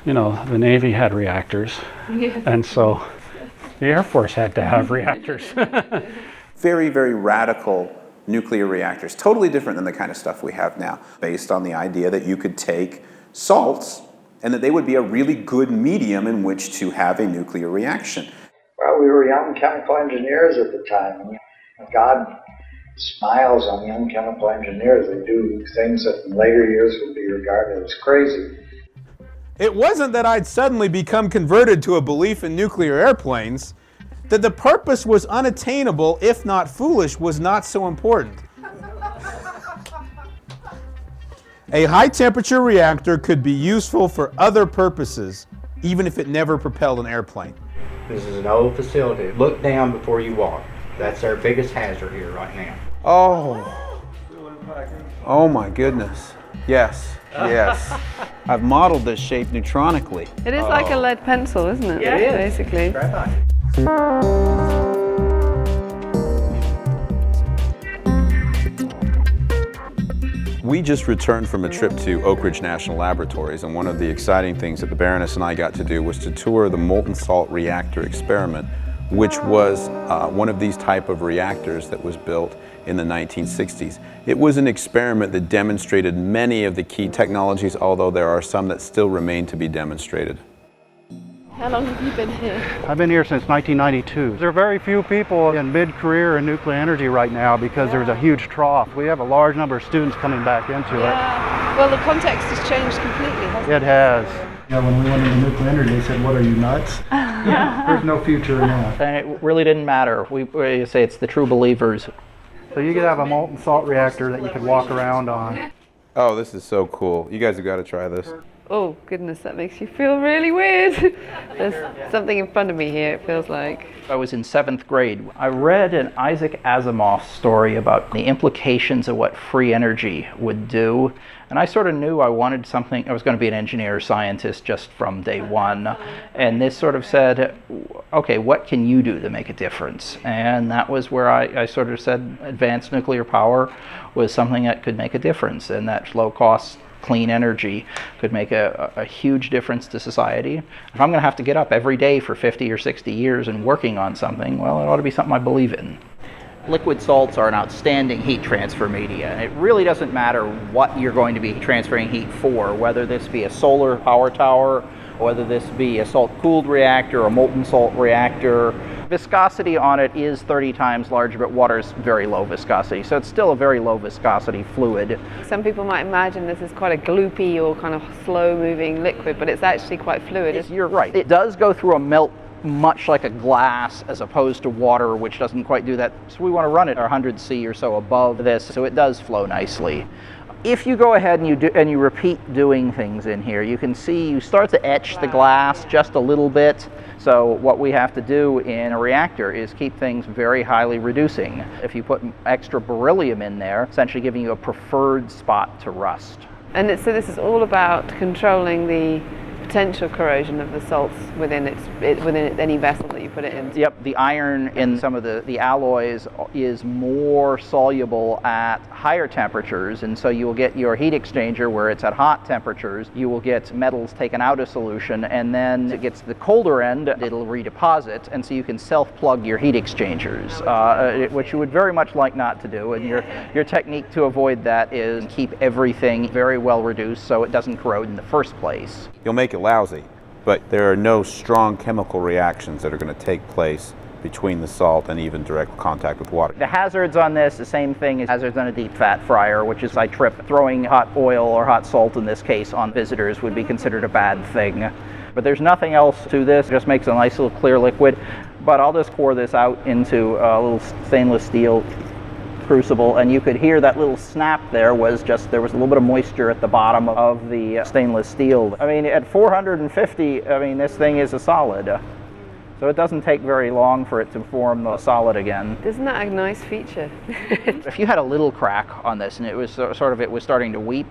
you know, the Navy had reactors, and so the Air Force had to have reactors. Very, very radical nuclear reactors, totally different than the kind of stuff we have now, based on the idea that you could take salts and that they would be a really good medium in which to have a nuclear reaction. Well, we were young chemical engineers at the time. God smiles on young chemical engineers. They do things that in later years would be regarded as crazy. It wasn't that I'd suddenly become converted to a belief in nuclear airplanes. That the purpose was unattainable, if not foolish, was not so important. A high-temperature reactor could be useful for other purposes, even if it never propelled an airplane. This is an old facility. Look down before you walk. That's our biggest hazard here right now. Oh my goodness. Yes, yes. I've modeled this shape neutronically. It is like a lead pencil, isn't it? Yeah, it is. Basically. Graphite. We just returned from a trip to Oak Ridge National Laboratories, and one of the exciting things that the Baroness and I got to do was to tour the molten salt reactor experiment, which was one of these type of reactors that was built in the 1960s. It was an experiment that demonstrated many of the key technologies, although there are some that still remain to be demonstrated. How long have you been here? I've been here since 1992. There are very few people in mid-career in nuclear energy right now because there's a huge trough. We have a large number of students coming back into it. Well, the context has changed completely, hasn't it? It has. Yeah, when we went into nuclear energy, they said, "What are you, nuts?" There's no future in that. And it really didn't matter. We say it's the true believers. So you could have a molten salt reactor that you could walk around on. Oh, this is so cool. You guys have got to try this. Oh, goodness, that makes you feel really weird. There's something in front of me here, it feels like. I was in 7th grade. I read an Isaac Asimov story about the implications of what free energy would do. And I sort of knew I wanted something, I was going to be an engineer or scientist just from day one. And this sort of said, okay, what can you do to make a difference? And that was where I sort of said advanced nuclear power was something that could make a difference, and that low cost clean energy could make a huge difference to society. If I'm going to have to get up every day for 50 or 60 years and working on something, well, it ought to be something I believe in. Liquid salts are an outstanding heat transfer media, and it really doesn't matter what you're going to be transferring heat for, whether this be a solar power tower, whether this be a salt-cooled reactor or a molten salt reactor. Viscosity on it is 30 times larger, but water's very low viscosity, so it's still a very low viscosity fluid. Some people might imagine this is quite a gloopy or kind of slow-moving liquid, but it's actually quite fluid. You're right. It does go through a melt much like a glass as opposed to water, which doesn't quite do that. So we want to run it 100 C or so above this, so it does flow nicely. If you go ahead and you repeat doing things in here, you can see you start to etch the glass just a little bit. So what we have to do in a reactor is keep things very highly reducing. If you put extra beryllium in there, essentially giving you a preferred spot to rust. And so this is all about controlling the potential corrosion of the salts within any vessel that you put it in. Yep, the iron in some of the alloys is more soluble at higher temperatures, and so you will get your heat exchanger where it's at hot temperatures. You will get metals taken out of solution, and then it gets to the colder end, it'll redeposit, and so you can self-plug your heat exchangers, which you would very much like not to do. And your technique to avoid that is keep everything very well reduced so it doesn't corrode in the first place. You'll make it lousy, but there are no strong chemical reactions that are going to take place between the salt and even direct contact with water. The hazards on this, the same thing as hazards on a deep fat fryer, which is I trip. Throwing hot oil or hot salt in this case on visitors would be considered a bad thing. But there's nothing else to this, it just makes a nice little clear liquid. But I'll just pour this out into a little stainless steel crucible, and you could hear that little snap there was a little bit of moisture at the bottom of the stainless steel. I mean, at 450, I mean, this thing is a solid. So it doesn't take very long for it to form the solid again. Isn't that a nice feature? If you had a little crack on this and it was starting to weep,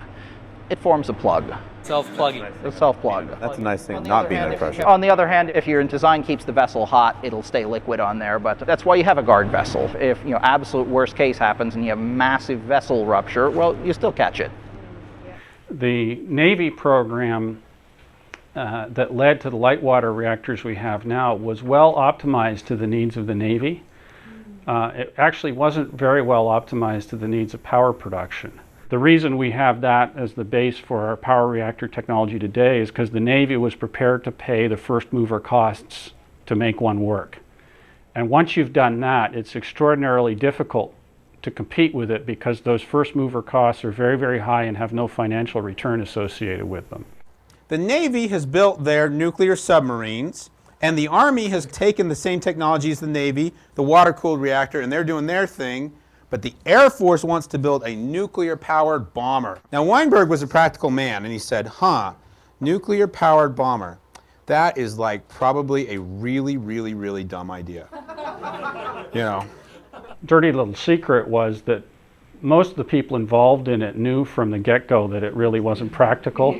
it forms a plug. Self-plugging. A self-plug. That's a nice thing, not being under pressure. On the other hand, if your design keeps the vessel hot, it'll stay liquid on there, but that's why you have a guard vessel. If absolute worst case happens and you have massive vessel rupture, well, you still catch it. The Navy program that led to the light water reactors we have now was well optimized to the needs of the Navy. It actually wasn't very well optimized to the needs of power production. The reason we have that as the base for our power reactor technology today is because the Navy was prepared to pay the first mover costs to make one work. And once you've done that, it's extraordinarily difficult to compete with it because those first mover costs are very, very high and have no financial return associated with them. The Navy has built their nuclear submarines, and the Army has taken the same technology as the Navy, the water-cooled reactor, and they're doing their thing. But the Air Force wants to build a nuclear-powered bomber. Now, Weinberg was a practical man, and he said, nuclear-powered bomber. That is like probably a really, really, really dumb idea. You know. Dirty little secret was that most of the people involved in it knew from the get-go that it really wasn't practical.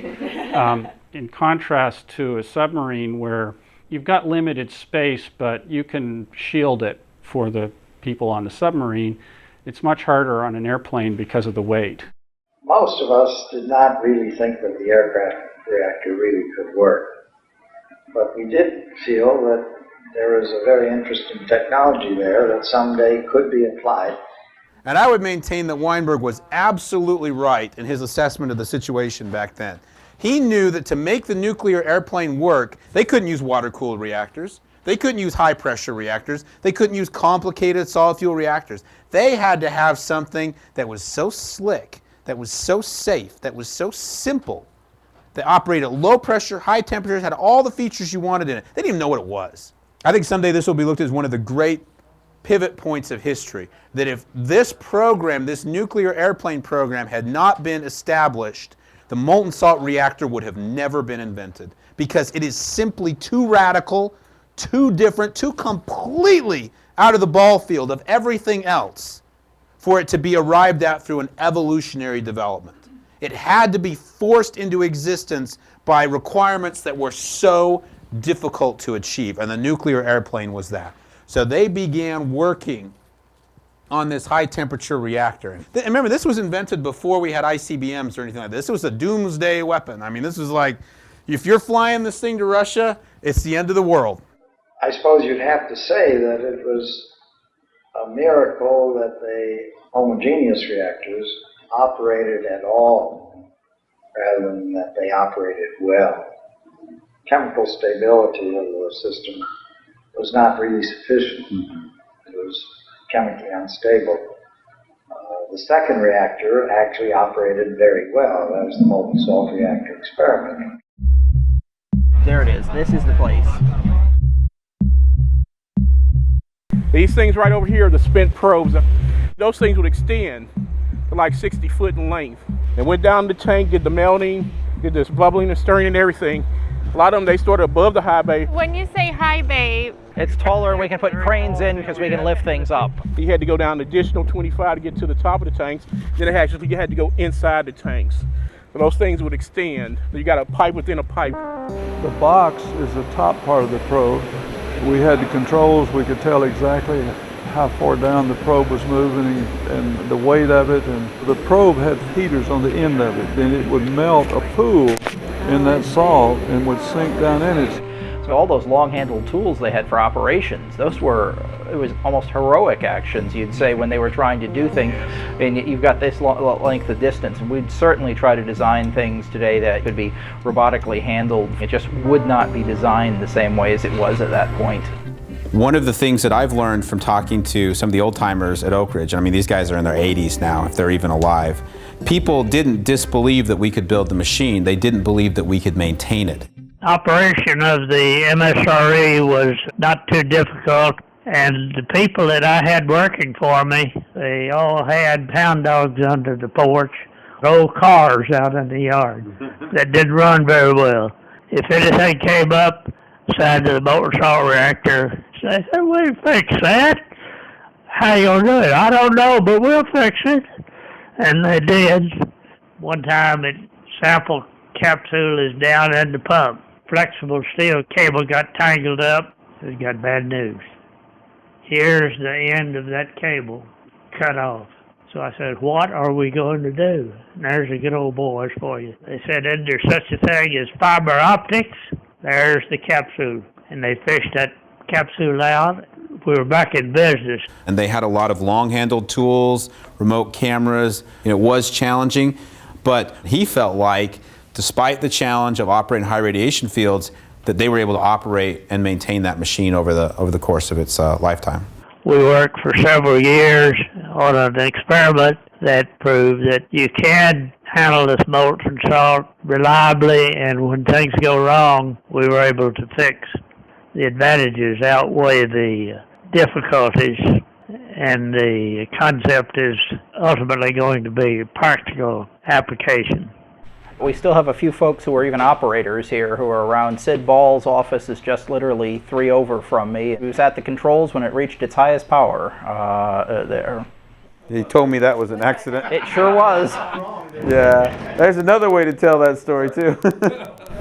In contrast to a submarine where you've got limited space, but you can shield it for the people on the submarine, it's much harder on an airplane because of the weight. Most of us did not really think that the aircraft reactor really could work. But we did feel that there was a very interesting technology there that someday could be applied. And I would maintain that Weinberg was absolutely right in his assessment of the situation back then. He knew that to make the nuclear airplane work, they couldn't use water-cooled reactors. They couldn't use high-pressure reactors. They couldn't use complicated solid-fuel reactors. They had to have something that was so slick, that was so safe, that was so simple, that operated at low pressure, high temperatures, had all the features you wanted in it. They didn't even know what it was. I think someday this will be looked at as one of the great pivot points of history, that if this program, this nuclear airplane program, had not been established, the molten salt reactor would have never been invented, because it is simply too radical, too different, too completely out of the ball field of everything else for it to be arrived at through an evolutionary development. It had to be forced into existence by requirements that were so difficult to achieve, and the nuclear airplane was that. So they began working on this high-temperature reactor. And remember, this was invented before we had ICBMs or anything like this. This was a doomsday weapon. I mean, this was like, if you're flying this thing to Russia, it's the end of the world. I suppose you'd have to say that it was a miracle that the homogeneous reactors operated at all, rather than that they operated well. Chemical stability of the system was not really sufficient. It was chemically unstable. The second reactor actually operated very well. That was the molten salt reactor experiment. There it is. This is the place. These things right over here are the spent probes. Those things would extend to like 60 foot in length. And went down the tank, did the melting, did this bubbling and stirring and everything. A lot of them, they started above the high bay. When you say high bay, It's taller and we can put cranes in because we can lift things up. You had to go down an additional 25 to get to the top of the tanks. Then you had to go inside the tanks. So those things would extend. You got a pipe within a pipe. The box is the top part of the probe. We had the controls. We could tell exactly how far down the probe was moving and the weight of it. And the probe had heaters on the end of it. Then it would melt a pool in that salt and would sink down in it. So all those long-handled tools they had for operations, it was almost heroic actions, you'd say, when they were trying to do things. And you've got this length of distance, and we'd certainly try to design things today that could be robotically handled. It just would not be designed the same way as it was at that point. One of the things that I've learned from talking to some of the old timers at Oak Ridge, I mean, these guys are in their 80s now, if they're even alive. People didn't disbelieve that we could build the machine. They didn't believe that we could maintain it. Operation of the MSRE was not too difficult, and the people that I had working for me, they all had pound dogs under the porch, old cars out in the yard that didn't run very well. If anything came up side of the molten salt reactor, they said, "We'll fix that." "How you gonna do it?" "I don't know, but we'll fix it." And they did. One time, the sample capsule is down in the pump. Flexible steel cable got tangled up. We got bad news. Here's the end of that cable cut off. So I said, what are we going to do? And there's the good old boys for you. They said, isn't there such a thing as fiber optics? There's the capsule. And they fished that capsule out. We were back in business. And they had a lot of long-handled tools, remote cameras. It was challenging, but he felt like, despite the challenge of operating high radiation fields, that they were able to operate and maintain that machine over the course of its lifetime. We worked for several years on an experiment that proved that you can handle this molten salt reliably, and when things go wrong, we were able to fix. The advantages outweigh the difficulties, and the concept is ultimately going to be a practical application. We still have a few folks who are even operators here who are around. Sid Ball's office is just literally 3 over from me. He was at the controls when it reached its highest power there. He told me that was an accident. It sure was. Yeah, there's another way to tell that story too.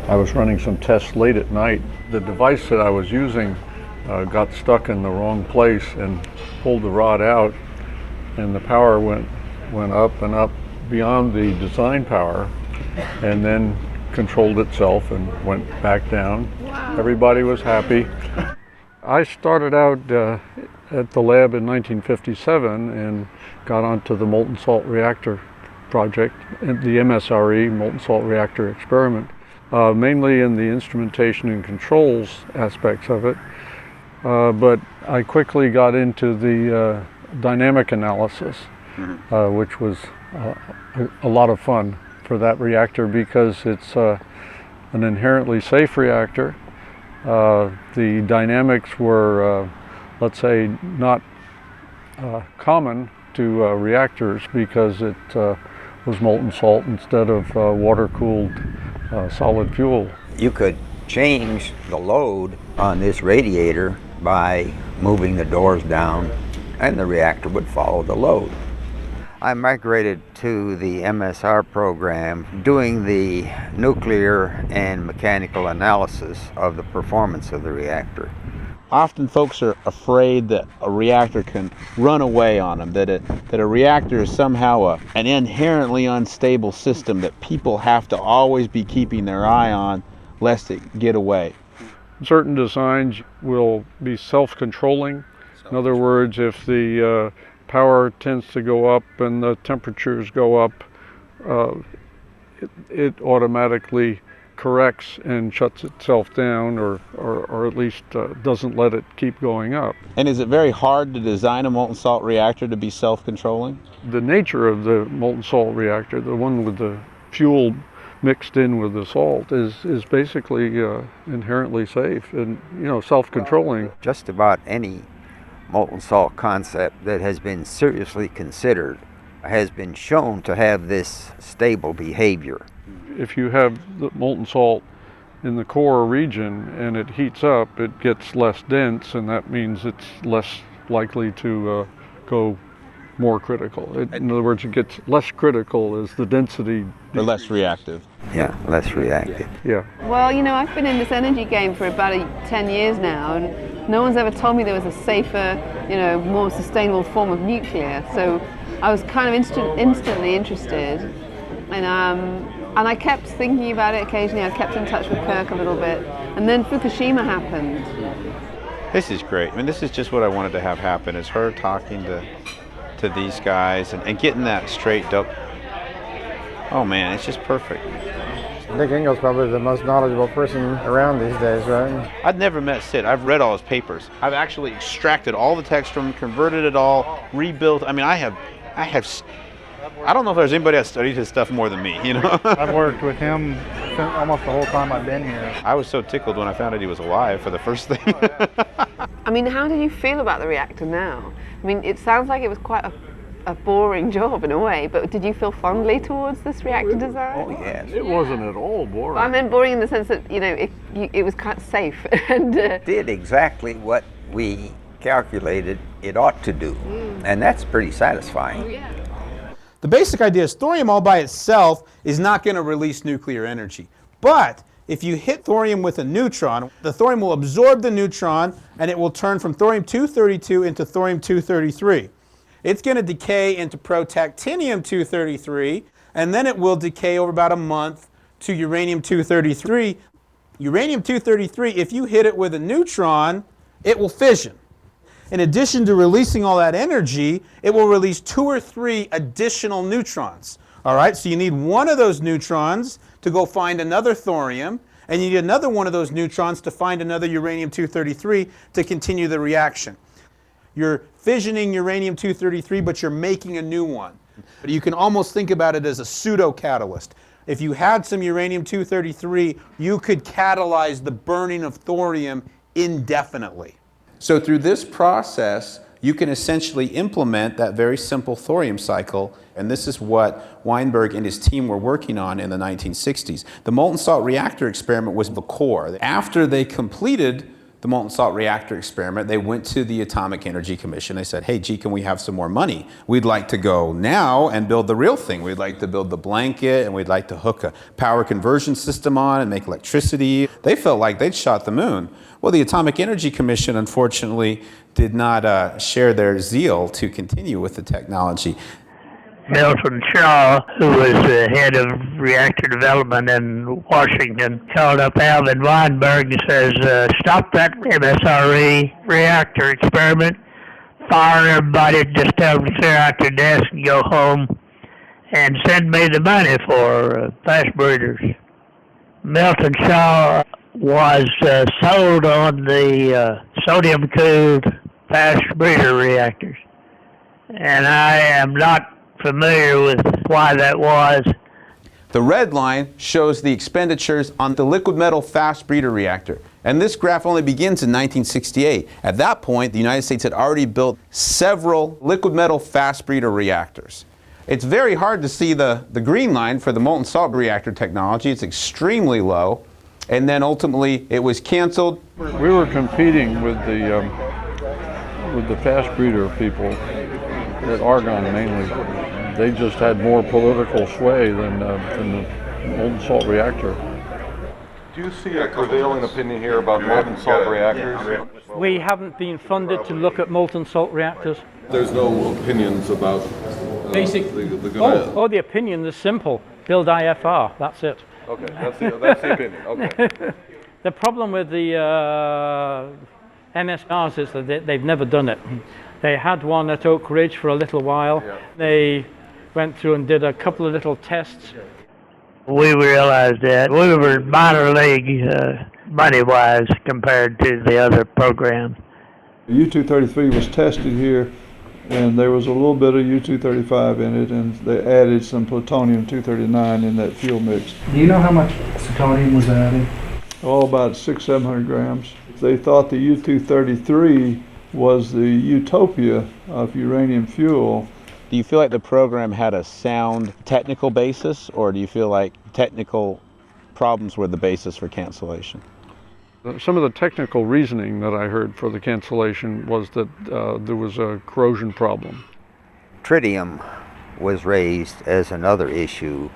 I was running some tests late at night. The device that I was using got stuck in the wrong place and pulled the rod out, and the power went up and up beyond the design power, and then controlled itself and went back down. Wow. Everybody was happy. I started out at the lab in 1957 and got onto the molten salt reactor project, the MSRE, molten salt reactor experiment, mainly in the instrumentation and controls aspects of it. But I quickly got into the dynamic analysis, which was a lot of fun for that reactor because it's an inherently safe reactor. The dynamics were, let's say, not common to reactors because it was molten salt instead of water-cooled solid fuel. You could change the load on this radiator by moving the doors down, and the reactor would follow the load. I migrated to the MSR program doing the nuclear and mechanical analysis of the performance of the reactor. Often folks are afraid that a reactor can run away on them, that a reactor is somehow an inherently unstable system that people have to always be keeping their eye on lest it get away. Certain designs will be self-controlling. In other words, if the power tends to go up and the temperatures go up, it automatically corrects and shuts itself down, or at least doesn't let it keep going up. And is it very hard to design a molten salt reactor to be self-controlling? The nature of the molten salt reactor, the one with the fuel mixed in with the salt, is basically inherently safe and self-controlling. Just about any molten salt concept that has been seriously considered has been shown to have this stable behavior. If you have the molten salt in the core region and it heats up, it gets less dense, and that means it's less likely to go more critical. In other words, it gets less critical as the density... Or less reactive. Yeah, less reactive. Yeah. Well, I've been in this energy game for about 10 years now, and no one's ever told me there was a safer, more sustainable form of nuclear. So I was kind of instantly interested, and I kept thinking about it occasionally. I kept in touch with Kirk a little bit, and then Fukushima happened. This is great. I mean, this is just what I wanted to have happen, is her talking to these guys and getting that straight dope. Oh man, it's just perfect. Dick Engel's probably the most knowledgeable person around these days, right? I've never met Sid. I've read all his papers. I've actually extracted all the text from him, converted it all, rebuilt. I mean, I don't know if there's anybody that studied his stuff more than me, I've worked with him almost the whole time I've been here. I was so tickled when I found out he was alive for the first thing. I mean, how did you feel about the reactor now? I mean, it sounds like it was quite a boring job in a way, but did you feel fondly towards this reactor design? Oh, yes. It wasn't at all boring. I meant boring in the sense that, it was quite safe. And It did exactly what we calculated it ought to do, and that's pretty satisfying. yeah. The basic idea is thorium all by itself is not going to release nuclear energy. But if you hit thorium with a neutron, the thorium will absorb the neutron and it will turn from thorium-232 into thorium-233. It's going to decay into protactinium-233, and then it will decay over about a month to uranium-233. Uranium-233, if you hit it with a neutron, it will fission. In addition to releasing all that energy, it will release 2 or 3 additional neutrons. All right, so you need one of those neutrons to go find another thorium, and you need another one of those neutrons to find another uranium-233 to continue the reaction. You're fissioning uranium-233, but you're making a new one. You can almost think about it as a pseudo-catalyst. If you had some uranium-233, you could catalyze the burning of thorium indefinitely. So through this process, you can essentially implement that very simple thorium cycle, and this is what Weinberg and his team were working on in the 1960s. The molten salt reactor experiment was the core. After they completed the molten salt reactor experiment, they went to the Atomic Energy Commission. They said, hey, gee, can we have some more money? We'd like to go now and build the real thing. We'd like to build the blanket, and we'd like to hook a power conversion system on and make electricity. They felt like they'd shot the moon. Well, the Atomic Energy Commission, unfortunately, did not share their zeal to continue with the technology. Milton Shaw, who was the head of reactor development in Washington, called up Alvin Weinberg and says, stop that MSRE reactor experiment, fire everybody, just tell them to clear out their desk and go home, and send me the money for fast breeders. Milton Shaw was sold on the sodium-cooled fast breeder reactors, and I am not familiar with why that was. The red line shows the expenditures on the liquid metal fast breeder reactor. And this graph only begins in 1968. At that point, the United States had already built several liquid metal fast breeder reactors. It's very hard to see the green line for the molten salt reactor technology. It's extremely low. And then ultimately, it was canceled. We were competing with the fast breeder people at Argonne mainly. They just had more political sway than the molten salt reactor. Do you see a prevailing opinion here about molten salt reactors? We haven't been funded to look at molten salt reactors. There's no opinions about basic. The opinion is simple. Build IFR. That's it. Okay, that's the opinion. Okay. The problem with the MSRs is that they've never done it. They had one at Oak Ridge for a little while. Yeah. They went through and did a couple of little tests. We realized that we were minor league money-wise compared to the other programs. U-233 was tested here, and there was a little bit of U-235 in it, and they added some plutonium-239 in that fuel mix. Do you know how much plutonium was added? Oh, about 600-700 grams. They thought the U-233 was the utopia of uranium fuel. Do you feel like the program had a sound technical basis, or do you feel like technical problems were the basis for cancellation? Some of the technical reasoning that I heard for the cancellation was that there was a corrosion problem. Tritium was raised as another issue.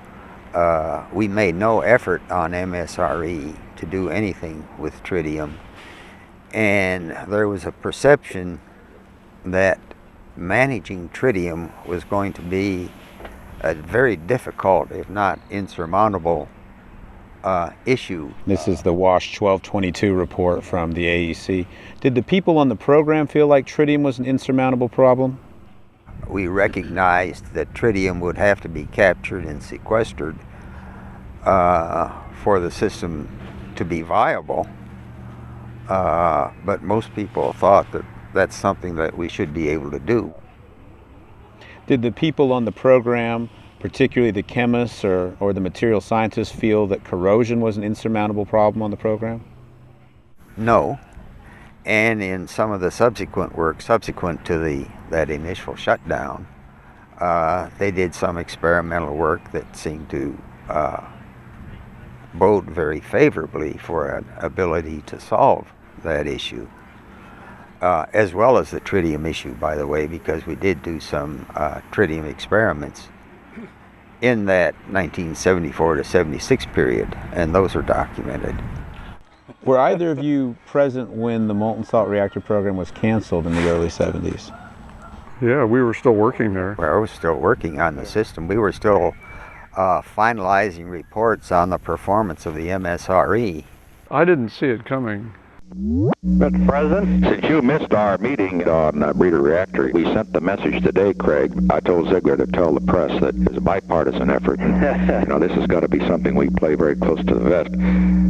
We made no effort on MSRE to do anything with tritium, and there was a perception that managing tritium was going to be a very difficult, if not insurmountable, issue. This is the WASH 1222 report from the AEC. Did the people on the program feel like tritium was an insurmountable problem? We recognized that tritium would have to be captured and sequestered for the system to be viable, but most people thought that that's something that we should be able to do. Did the people on the program, particularly the chemists or the material scientists, feel that corrosion was an insurmountable problem on the program? No, and in some of the subsequent work, subsequent to that initial shutdown, they did some experimental work that seemed to bode very favorably for an ability to solve that issue. As well as the tritium issue, by the way, because we did do some tritium experiments in that 1974 to 76 period, and those are documented. Were either of you present when the molten salt reactor program was canceled in the early 70s? Yeah, we were still working there. Well, I was still working on the system. We were still finalizing reports on the performance of the MSRE. I didn't see it coming. Mr. President, since you missed our meeting on breeder reactor, we sent the message today, Craig. I told Ziegler to tell the press that it's a bipartisan effort. This has got to be something we play very close to the vest.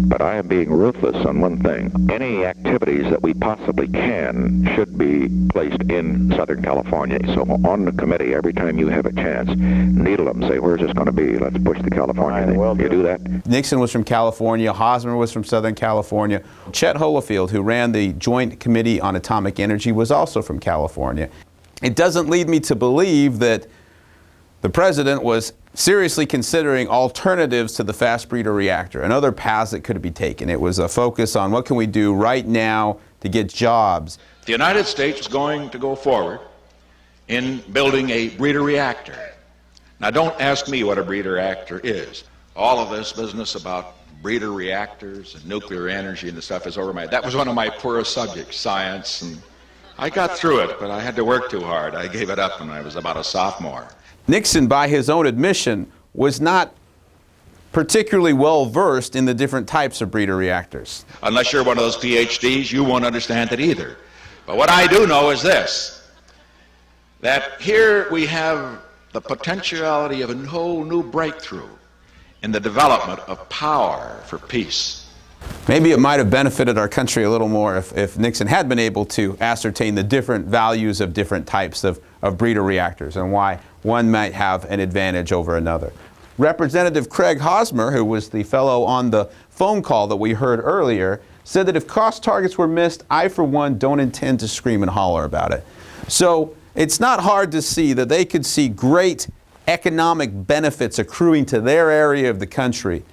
But I am being ruthless on one thing. Any activities that we possibly can should be placed in Southern California. So on the committee, every time you have a chance, needle them, say, where's this going to be? Let's push the California thing. You do that? Nixon was from California, Hosmer was from Southern California. Chet Holofield, who ran the Joint Committee on Atomic Energy, was also from California. It doesn't lead me to believe that the president was seriously considering alternatives to the fast breeder reactor and other paths that could be taken. It was a focus on what can we do right now to get jobs. The United States is going to go forward in building a breeder reactor. Now, don't ask me what a breeder reactor is. All of this business about breeder reactors and nuclear energy and the stuff is over my head. That was one of my poorest subjects, science, and I got through it, but I had to work too hard. I gave it up when I was about a sophomore. Nixon, by his own admission, was not particularly well versed in the different types of breeder reactors. Unless you're one of those PhDs, you won't understand it either. But what I do know is this, that here we have the potentiality of a whole new breakthrough in the development of power for peace. Maybe it might have benefited our country a little more if Nixon had been able to ascertain the different values of different types of breeder reactors and why one might have an advantage over another. Representative Craig Hosmer, who was the fellow on the phone call that we heard earlier, said that if cost targets were missed, I, for one, don't intend to scream and holler about it. So it's not hard to see that they could see great economic benefits accruing to their area of the country.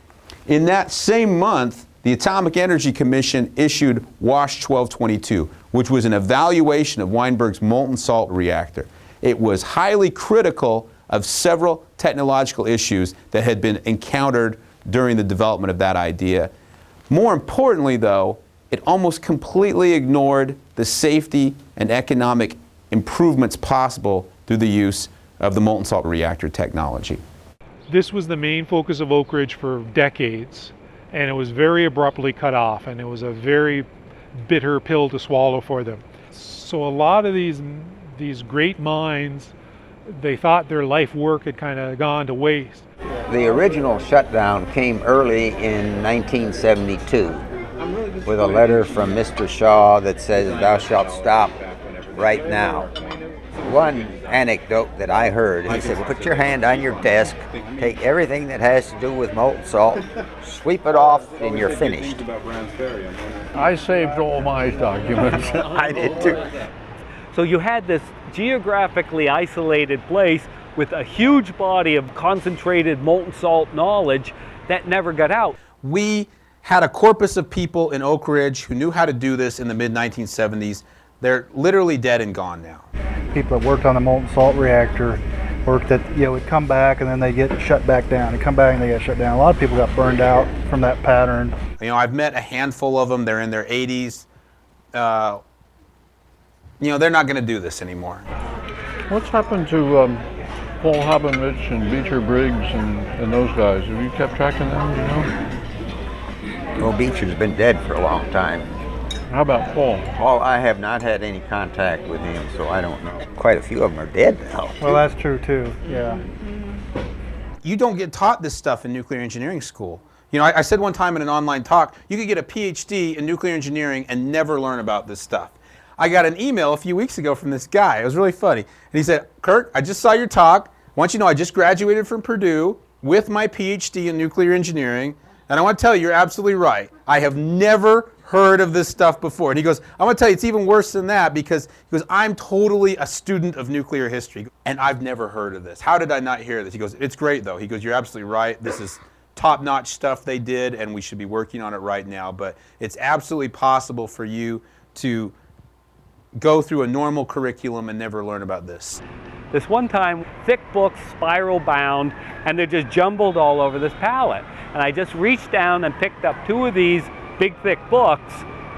In that same month, the Atomic Energy Commission issued WASH 1222, which was an evaluation of Weinberg's molten salt reactor. It was highly critical of several technological issues that had been encountered during the development of that idea. More importantly, though, it almost completely ignored the safety and economic improvements possible through the use of the molten salt reactor technology. This was the main focus of Oak Ridge for decades, and it was very abruptly cut off, and it was a very bitter pill to swallow for them. So a lot of these great minds, they thought their life work had kind of gone to waste. The original shutdown came early in 1972 with a letter from Mr. Shaw that says, "Thou shalt stop right now." One anecdote that I heard, he said, put your hand on your desk, take everything that has to do with molten salt, sweep it off, and you're finished. I saved all my documents. I did too. So you had this geographically isolated place with a huge body of concentrated molten salt knowledge that never got out. We had a corpus of people in Oak Ridge who knew how to do this in the mid-1970s. They're literally dead and gone now. People that worked on the molten salt reactor worked that, would come back and then they get shut back down and come back and they get shut down. A lot of people got burned out from that pattern. I've met a handful of them. They're in their 80s. They're not going to do this anymore. What's happened to Paul Habenrich and Beecher Briggs and those guys? Have you kept track of them, Well, Beecher's been dead for a long time. How about Paul? Paul, I have not had any contact with him, so I don't know. Quite a few of them are dead now. Well, that's true too, yeah. You don't get taught this stuff in nuclear engineering school. I said one time in an online talk, you could get a PhD in nuclear engineering and never learn about this stuff. I got an email a few weeks ago from this guy. It was really funny. And he said, Kirk, I just saw your talk. I want you to know I just graduated from Purdue with my PhD in nuclear engineering. And I want to tell you, you're absolutely right. I have never heard of this stuff before. And he goes, I want to tell you, it's even worse than that because I'm totally a student of nuclear history and I've never heard of this. How did I not hear this? He goes, it's great though. He goes, you're absolutely right. This is top-notch stuff they did and we should be working on it right now. But it's absolutely possible for you to go through a normal curriculum and never learn about this. This one time, thick books, spiral bound, and they're just jumbled all over this pallet. And I just reached down and picked up two of these big thick books,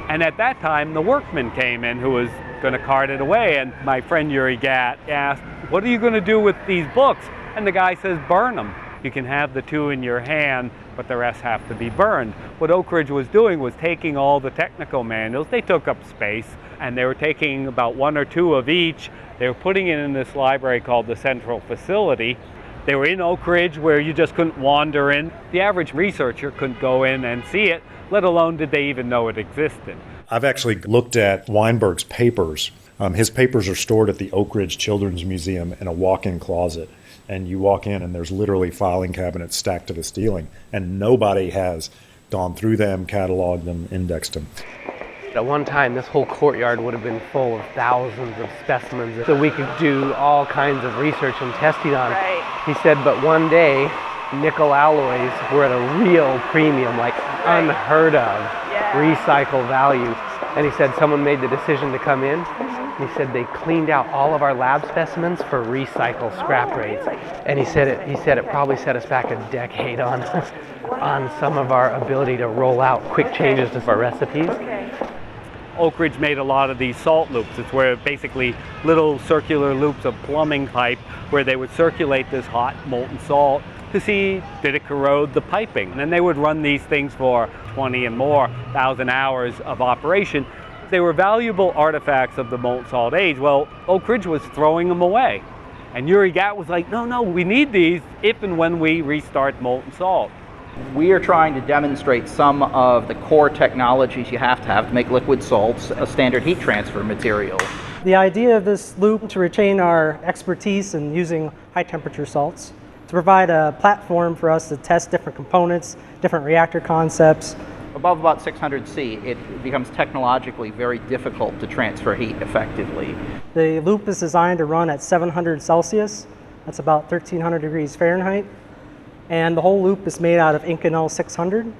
and at that time the workman came in who was going to cart it away. And my friend Yuri Gatt asked, what are you going to do with these books? And the guy says, burn them. You can have the 2 in your hand, but the rest have to be burned. What Oak Ridge was doing was taking all the technical manuals. They took up space, and they were taking about 1 or 2 of each. They were putting it in this library called the Central Facility. They were in Oak Ridge where you just couldn't wander in. The average researcher couldn't go in and see it, let alone did they even know it existed. I've actually looked at Weinberg's papers. His papers are stored at the Oak Ridge Children's Museum in a walk-in closet. And you walk in and there's literally filing cabinets stacked to the ceiling. And nobody has gone through them, cataloged them, indexed them. At one time, this whole courtyard would have been full of thousands of specimens that we could do all kinds of research and testing on. Right. He said, but one day, nickel alloys were at a real premium, like unheard of recycle value. And he said someone made the decision to come in. He said they cleaned out all of our lab specimens for recycle scrap rates. And he said it probably set us back a decade on some of our ability to roll out quick changes to our recipes. Oak Ridge made a lot of these salt loops. It's where basically little circular loops of plumbing pipe where they would circulate this hot molten salt to see did it corrode the piping. And then they would run these things for 20 and more thousand hours of operation. They were valuable artifacts of the molten salt age. Well, Oak Ridge was throwing them away. And Yuri Gatt was like, no, we need these if and when we restart molten salt. We are trying to demonstrate some of the core technologies you have to make liquid salts a standard heat transfer material. The idea of this loop to retain our expertise in using high temperature salts, to provide a platform for us to test different components, different reactor concepts. Above about 600 C, it becomes technologically very difficult to transfer heat effectively. The loop is designed to run at 700 Celsius. That's about 1300 degrees Fahrenheit. And the whole loop is made out of Inconel 600.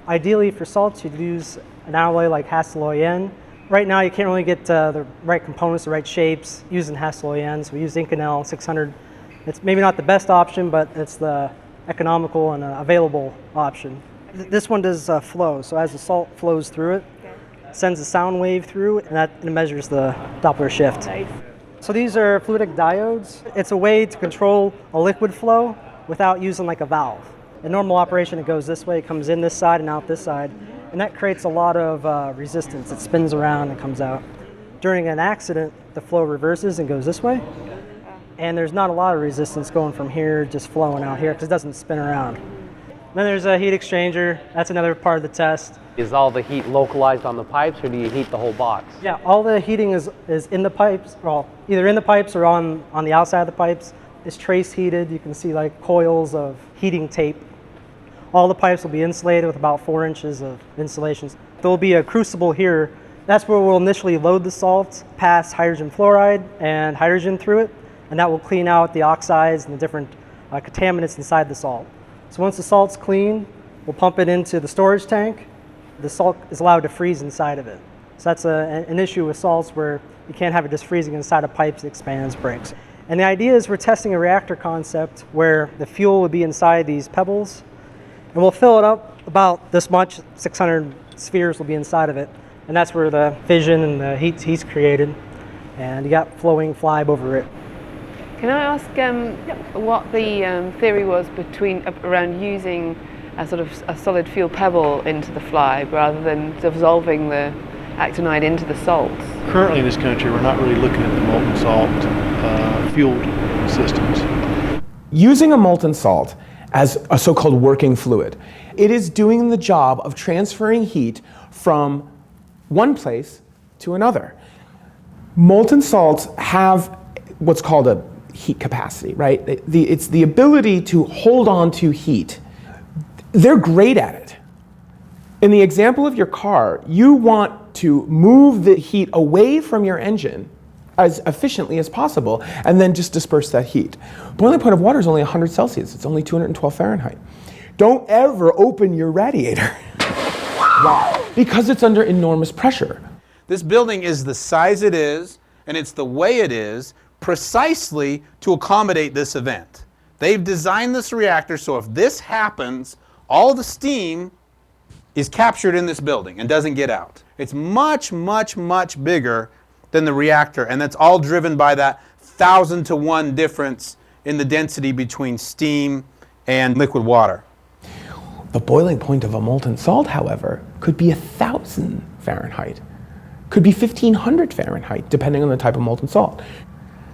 Ideally for salts, you'd use an alloy like Hastelloy N. Right now you can't really get the right components, the right shapes using Hastelloy N, so we use Inconel 600. It's maybe not the best option, but it's the economical and available option. This one does flow, so as the salt flows through it, it sends a sound wave through, and that measures the Doppler shift. Nice. So these are fluidic diodes. It's a way to control a liquid flow without using like a valve. In normal operation, it goes this way, it comes in this side and out this side, and that creates a lot of resistance. It spins around and comes out. During an accident, the flow reverses and goes this way, and there's not a lot of resistance going from here, just flowing out here, because it doesn't spin around. Then there's a heat exchanger. That's another part of the test. Is all the heat localized on the pipes, or do you heat the whole box? Yeah, all the heating is in the pipes, well, either in the pipes or on the outside of the pipes. It's trace heated. You can see like coils of heating tape. All the pipes will be insulated with about 4 inches of insulation. There will be a crucible here. That's where we'll initially load the salt, pass hydrogen fluoride and hydrogen through it, and that will clean out the oxides and the different contaminants inside the salt. So once the salt's clean, we'll pump it into the storage tank. The salt is allowed to freeze inside of it. So that's an issue with salts where you can't have it just freezing inside of pipes, it expands, breaks. And the idea is we're testing a reactor concept where the fuel would be inside these pebbles, and we'll fill it up about this much, 600 spheres will be inside of it, and that's where the fission and the heat's created, and you got flowing flybe over it. Can I ask what the theory was around using a sort of a solid fuel pebble into the flybe rather than dissolving the actinide into the salts? Currently in this country, we're not really looking at the molten salt fueled systems. Using a molten salt as a so-called working fluid, it is doing the job of transferring heat from one place to another. Molten salts have what's called a heat capacity, right? It's the ability to hold on to heat. They're great at it. In the example of your car, you want to move the heat away from your engine as efficiently as possible and then just disperse that heat. Boiling point of water is only 100 Celsius. It's only 212 Fahrenheit. Don't ever open your radiator. Why? Because it's under enormous pressure. This building is the size it is, and it's the way it is, precisely to accommodate this event. They've designed this reactor so if this happens, all the steam is captured in this building and doesn't get out. It's much, much, much bigger than the reactor, and that's all driven by that 1,000 to 1 difference in the density between steam and liquid water. The boiling point of a molten salt, however, could be 1,000 Fahrenheit, could be 1,500 Fahrenheit, depending on the type of molten salt.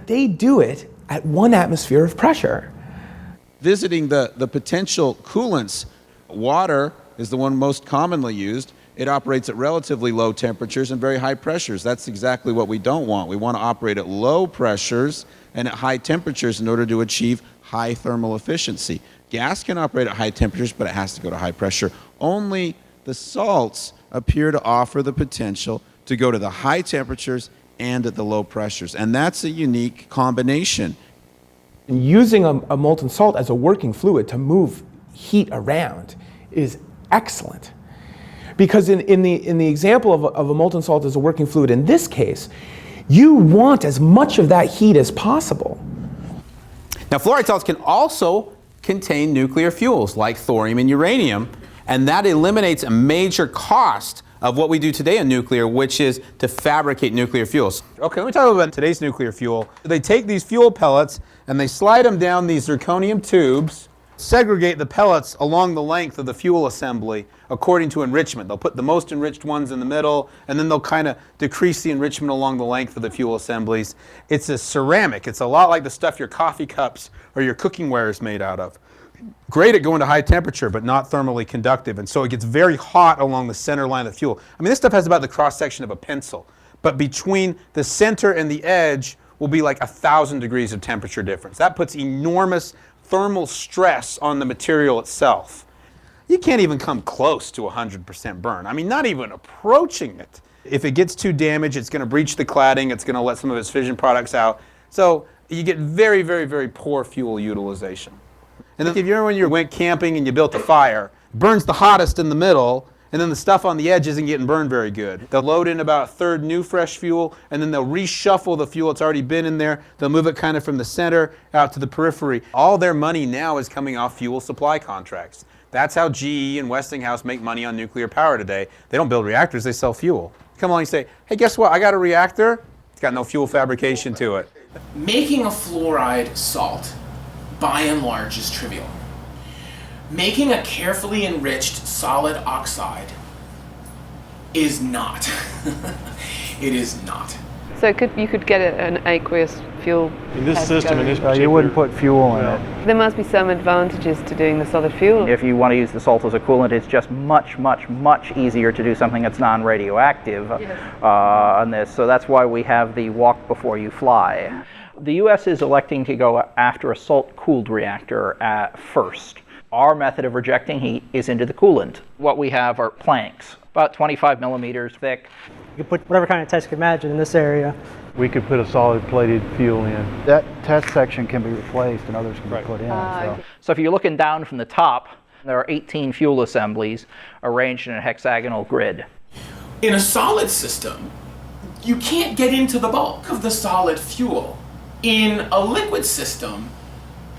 They do it at 1 atmosphere of pressure. Visiting the potential coolants, water is the one most commonly used. It operates at relatively low temperatures and very high pressures. That's exactly what we don't want. We want to operate at low pressures and at high temperatures in order to achieve high thermal efficiency. Gas can operate at high temperatures, but it has to go to high pressure. Only the salts appear to offer the potential to go to the high temperatures and at the low pressures. And that's a unique combination. Using a molten salt as a working fluid to move heat around is excellent. Because in the example of a molten salt as a working fluid, in this case, you want as much of that heat as possible. Now, fluoride salts can also contain nuclear fuels like thorium and uranium, and that eliminates a major cost of what we do today in nuclear, which is to fabricate nuclear fuels. Okay, let me talk about today's nuclear fuel. They take these fuel pellets and they slide them down these zirconium tubes, segregate the pellets along the length of the fuel assembly according to enrichment. They'll put the most enriched ones in the middle, and then they'll kind of decrease the enrichment along the length of the fuel assemblies. It's a ceramic. It's a lot like the stuff your coffee cups or your cooking ware is made out of. Great at going to high temperature, but not thermally conductive, and so it gets very hot along the center line of the fuel. I mean, this stuff has about the cross-section of a pencil, but between the center and the edge will be like 1,000 degrees of temperature difference. That puts enormous thermal stress on the material itself. You can't even come close to 100% burn. I mean, not even approaching it. If it gets too damaged, it's going to breach the cladding. It's going to let some of its fission products out. So you get very, very, very poor fuel utilization. And if you remember when you went camping and you built a fire, it burns the hottest in the middle, and then the stuff on the edge isn't getting burned very good. They'll load in about 1/3 new fresh fuel, and then they'll reshuffle the fuel that's already been in there. They'll move it kind of from the center out to the periphery. All their money now is coming off fuel supply contracts. That's how GE and Westinghouse make money on nuclear power today. They don't build reactors, they sell fuel. Come along and say, hey, guess what? I got a reactor. It's got no fuel fabrication to it. Making a fluoride salt, by and large, is trivial. Making a carefully enriched solid oxide is not. It is not. So you could get an aqueous fuel. In this system, in this you wouldn't put fuel in it. There must be some advantages to doing the solid fuel. If you want to use the salt as a coolant, it's just much, much, much easier to do something that's non-radioactive on this. So that's why we have the walk before you fly. The U.S. is electing to go after a salt-cooled reactor at first. Our method of rejecting heat is into the coolant. What we have are planks, about 25 millimeters thick. You can put whatever kind of test you can imagine in this area. We could put a solid plated fuel in. That test section can be replaced and others can be put in. So if you're looking down from the top, there are 18 fuel assemblies arranged in a hexagonal grid. In a solid system, you can't get into the bulk of the solid fuel. In a liquid system,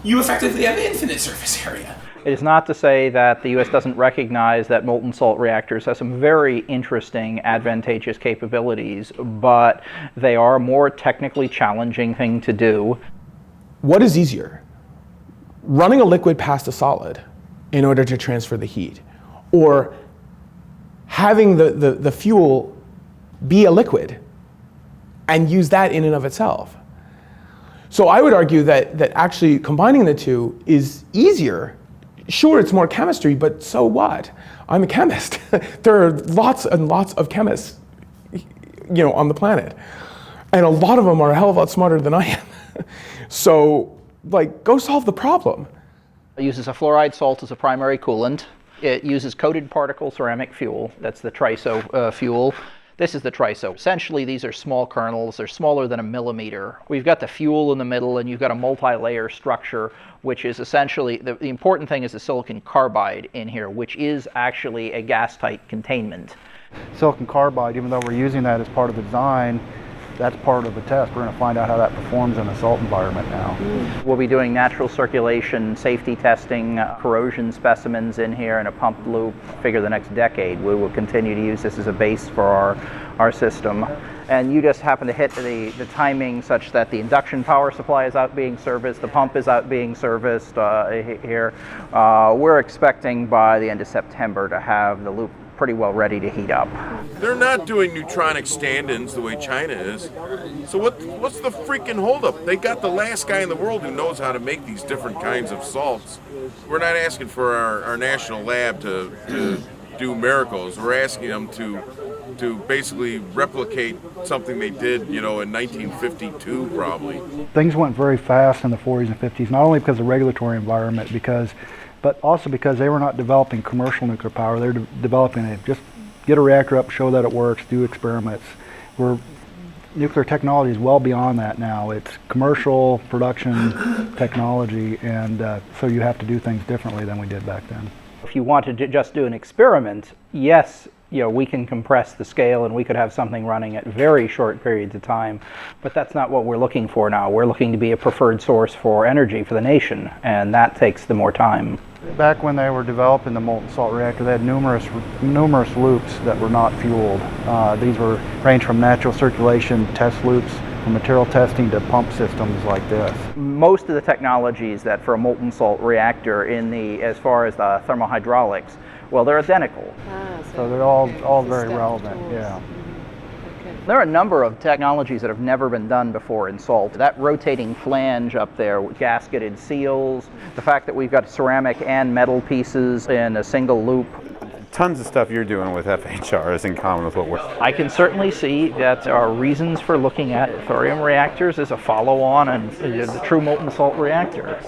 you effectively have infinite surface area. It is not to say that the U.S. doesn't recognize that molten salt reactors have some very interesting, advantageous capabilities, but they are a more technically challenging thing to do. What is easier? Running a liquid past a solid in order to transfer the heat, or having the fuel be a liquid and use that in and of itself? So I would argue that actually combining the two is easier. Sure, it's more chemistry, but so what? I'm a chemist. There are lots and lots of chemists, on the planet. And a lot of them are a hell of a lot smarter than I am. So, go solve the problem. It uses a fluoride salt as a primary coolant. It uses coated particle ceramic fuel. That's the triso fuel. This is the triso. Essentially, these are small kernels. They're smaller than a millimeter. We've got the fuel in the middle, and you've got a multi-layer structure, which is essentially, the important thing is the silicon carbide in here, which is actually a gas-tight containment. Silicon carbide, even though we're using that as part of the design, That's part of the test. We're going to find out how that performs in a salt environment now. We'll be doing natural circulation, safety testing, corrosion specimens in here in a pumped loop. Figure the next decade we will continue to use this as a base for our system. And you just happen to hit the timing such that the induction power supply is out being serviced, the pump is out being serviced here. We're expecting by the end of September to have the loop pretty well ready to heat up. They're not doing neutronic stand-ins the way China is. So what's the freaking holdup? They got the last guy in the world who knows how to make these different kinds of salts. We're not asking for our national lab to do miracles. We're asking them to basically replicate something they did, in 1952 probably. Things went very fast in the 40s and 50s, not only because of the regulatory environment, but also because they were not developing commercial nuclear power. They're developing it. Just get a reactor up, show that it works, do experiments. Nuclear technology is well beyond that now. It's commercial production technology, and so you have to do things differently than we did back then. If you wanted to just do an experiment, yes, we can compress the scale and we could have something running at very short periods of time, but that's not what we're looking for now. We're looking to be a preferred source for energy for the nation, and that takes the more time. Back when they were developing the molten salt reactor, they had numerous loops that were not fueled. These range from natural circulation test loops, from material testing to pump systems like this. Most of the technologies that for a molten salt reactor as far as the thermal hydraulics, well, they're identical. So they're all very relevant, yeah. There are a number of technologies that have never been done before in salt. That rotating flange up there with gasketed seals, the fact that we've got ceramic and metal pieces in a single loop. Tons of stuff you're doing with FHR is in common with what we're... I can certainly see that there are reasons for looking at thorium reactors as a follow-on and the true molten salt reactor.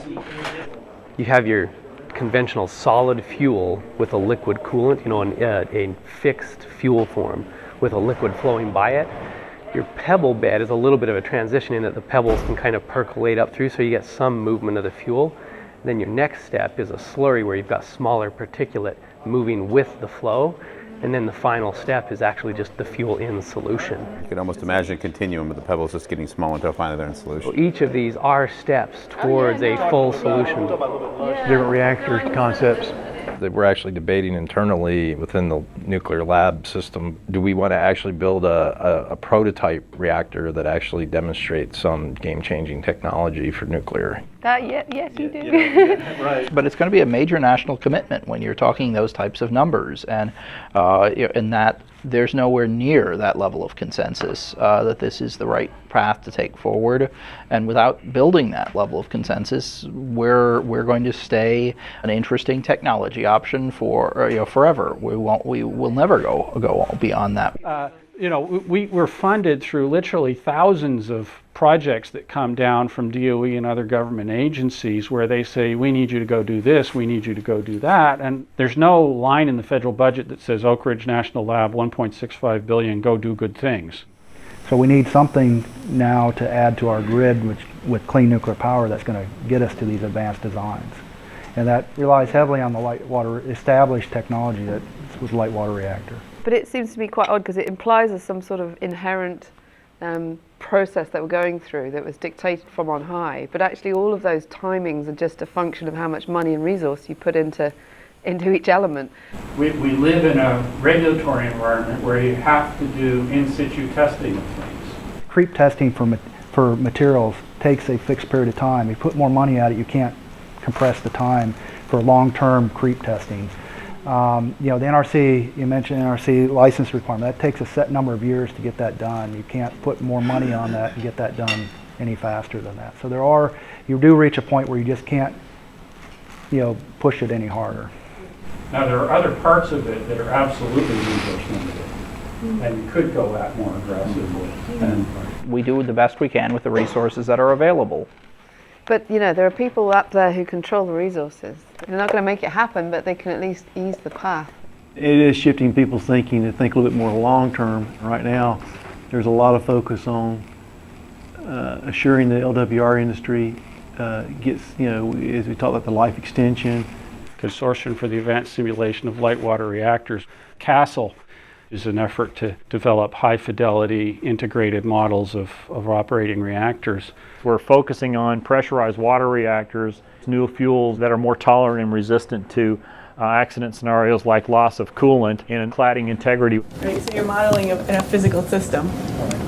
You have your conventional solid fuel with a liquid coolant, a fixed fuel form with a liquid flowing by it. Your pebble bed is a little bit of a transition in that the pebbles can kind of percolate up through, so you get some movement of the fuel. Then your next step is a slurry where you've got smaller particulate moving with the flow. And then the final step is actually just the fuel in solution. You can almost imagine a continuum of the pebbles just getting smaller until finally they're in solution. So each of these are steps towards a full solution. Different reactor concepts. That we're actually debating internally within the nuclear lab system. Do we want to actually build a prototype reactor that actually demonstrates some game-changing technology for nuclear? Yes, you do. Right. But it's going to be a major national commitment when you're talking those types of numbers, and in that there's nowhere near that level of consensus that this is the right path to take forward. And without building that level of consensus, we're going to stay an interesting technology option for forever. We will never go beyond that. We're funded through literally thousands of projects that come down from DOE and other government agencies where they say, we need you to go do this, we need you to go do that. And there's no line in the federal budget that says Oak Ridge National Lab, $1.65 billion, go do good things. So we need something now to add to our grid with clean nuclear power that's going to get us to these advanced designs. And that relies heavily on the light water established technology that's with light water reactor. But it seems to be quite odd because it implies there's some sort of inherent process that we're going through that was dictated from on high. But actually all of those timings are just a function of how much money and resource you put into each element. We live in a regulatory environment where you have to do in situ testing of things. Creep testing for materials takes a fixed period of time. You put more money at it, you can't compress the time for long-term creep testing. The NRC, you mentioned NRC license requirement, that takes a set number of years to get that done. You can't put more money on that and get that done any faster than that. So you do reach a point where you just can't, push it any harder. Now there are other parts of it that are absolutely resource limited and could go at more aggressively. And we do the best we can with the resources that are available. But there are people up there who control the resources. They're not going to make it happen, but they can at least ease the path. It is shifting people's thinking to think a little bit more long term. Right now, there's a lot of focus on assuring the LWR industry gets, as we talk about the life extension. Consortium for the Advanced Simulation of Light Water Reactors, CASTLE, It's an effort to develop high-fidelity integrated models of operating reactors. We're focusing on pressurized water reactors, new fuels that are more tolerant and resistant to accident scenarios like loss of coolant and cladding integrity. Right, so you're modeling in a physical system.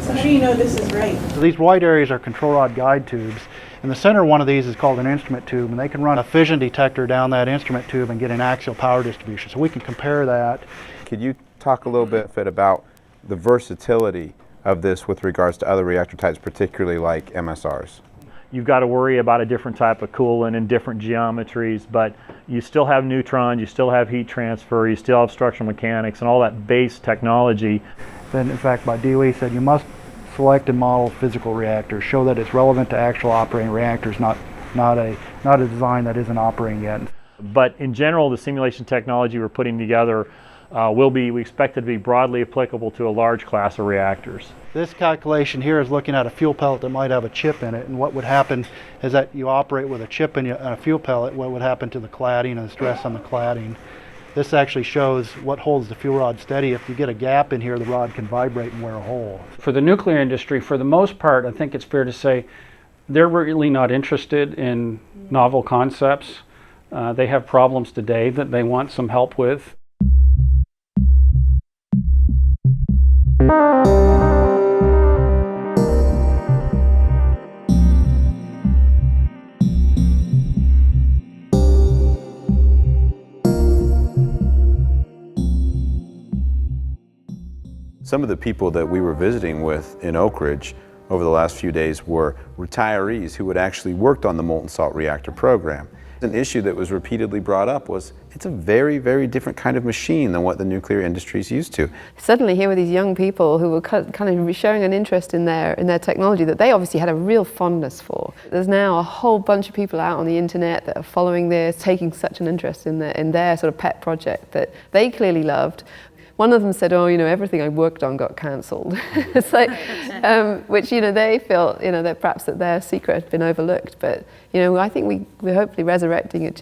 So how do you know this is right? So these white areas are control rod guide tubes. In the center of one of these is called an instrument tube, and they can run a fission detector down that instrument tube and get an axial power distribution. So we can compare that. Could you talk a little bit about the versatility of this with regards to other reactor types, particularly like MSRs? You've got to worry about a different type of coolant and different geometries, but you still have neutrons, you still have heat transfer, you still have structural mechanics and all that base technology. Then, in fact, by DOE said you must select and model physical reactors, show that it's relevant to actual operating reactors, not a design that isn't operating yet. But in general, the simulation technology we're putting together we expect it to be broadly applicable to a large class of reactors. This calculation here is looking at a fuel pellet that might have a chip in it, and what would happen is that you operate with a chip in a fuel pellet, what would happen to the cladding and the stress on the cladding. This actually shows what holds the fuel rod steady. If you get a gap in here, the rod can vibrate and wear a hole. For the nuclear industry, for the most part, I think it's fair to say they're really not interested in novel concepts. They have problems today that they want some help with. Some of the people that we were visiting with in Oak Ridge over the last few days were retirees who had actually worked on the molten salt reactor program. An issue that was repeatedly brought up was it's a very, very different kind of machine than what the nuclear industry is used to. Suddenly here were these young people who were kind of showing an interest in their technology that they obviously had a real fondness for. There's now a whole bunch of people out on the internet that are following this, taking such an interest in their sort of pet project that they clearly loved. One of them said, "Oh, everything I worked on got cancelled." It's like, which they feel, that perhaps that their secret had been overlooked. But I think we're hopefully resurrecting it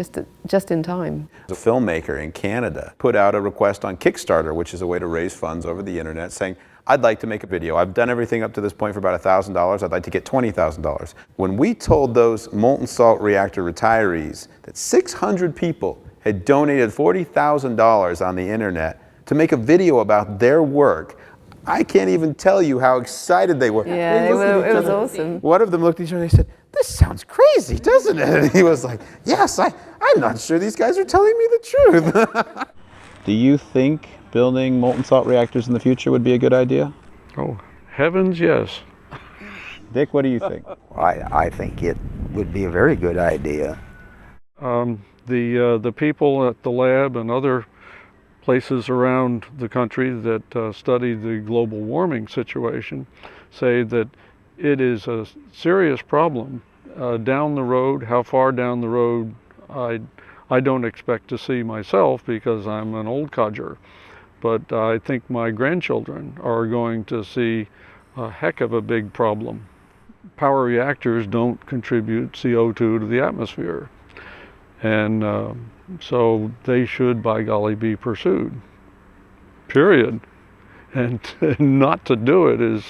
just in time. A filmmaker in Canada put out a request on Kickstarter, which is a way to raise funds over the internet, saying, "I'd like to make a video. I've done everything up to this point for about $1,000. I'd like to get $20,000." When we told those molten salt reactor retirees that 600 people had donated $40,000 on the internet to make a video about their work, I can't even tell you how excited they were. Yeah, it was awesome. One of them looked at each other and they said, "This sounds crazy, doesn't it?" And he was like, "Yes, I'm not sure these guys are telling me the truth." Do you think building molten salt reactors in the future would be a good idea? Oh, heavens, yes. Dick, what do you think? I think it would be a very good idea. The people at the lab and other places around the country that study the global warming situation say that it is a serious problem down the road. How far down the road, I don't expect to see myself because I'm an old codger, but I think my grandchildren are going to see a heck of a big problem. Power reactors don't contribute CO2 to the atmosphere, and so they should, by golly, be pursued, period. And not to do it is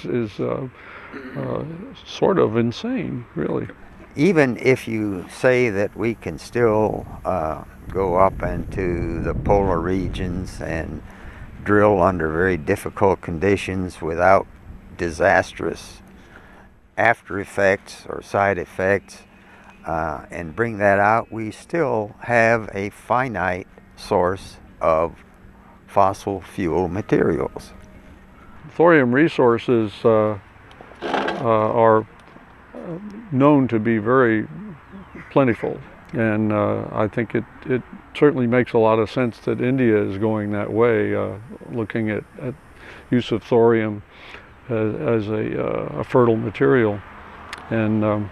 sort of insane, really. Even if you say that we can still go up into the polar regions and drill under very difficult conditions without disastrous after effects or side effects, and bring that out, we still have a finite source of fossil fuel materials. Thorium resources are known to be very plentiful, and I think it certainly makes a lot of sense that India is going that way, looking at use of thorium as a fertile material, and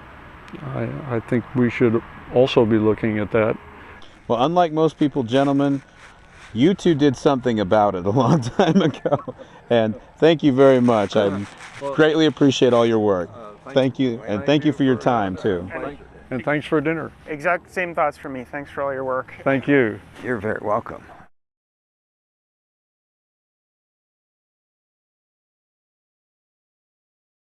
I think we should also be looking at that. Well, unlike most people, gentlemen, you two did something about it a long time ago, and thank you very much. I greatly appreciate all your work. Thank you, and thank you for your time too. And thanks for dinner. Exact same thoughts for me. Thanks for all your work. Thank you. You're very welcome.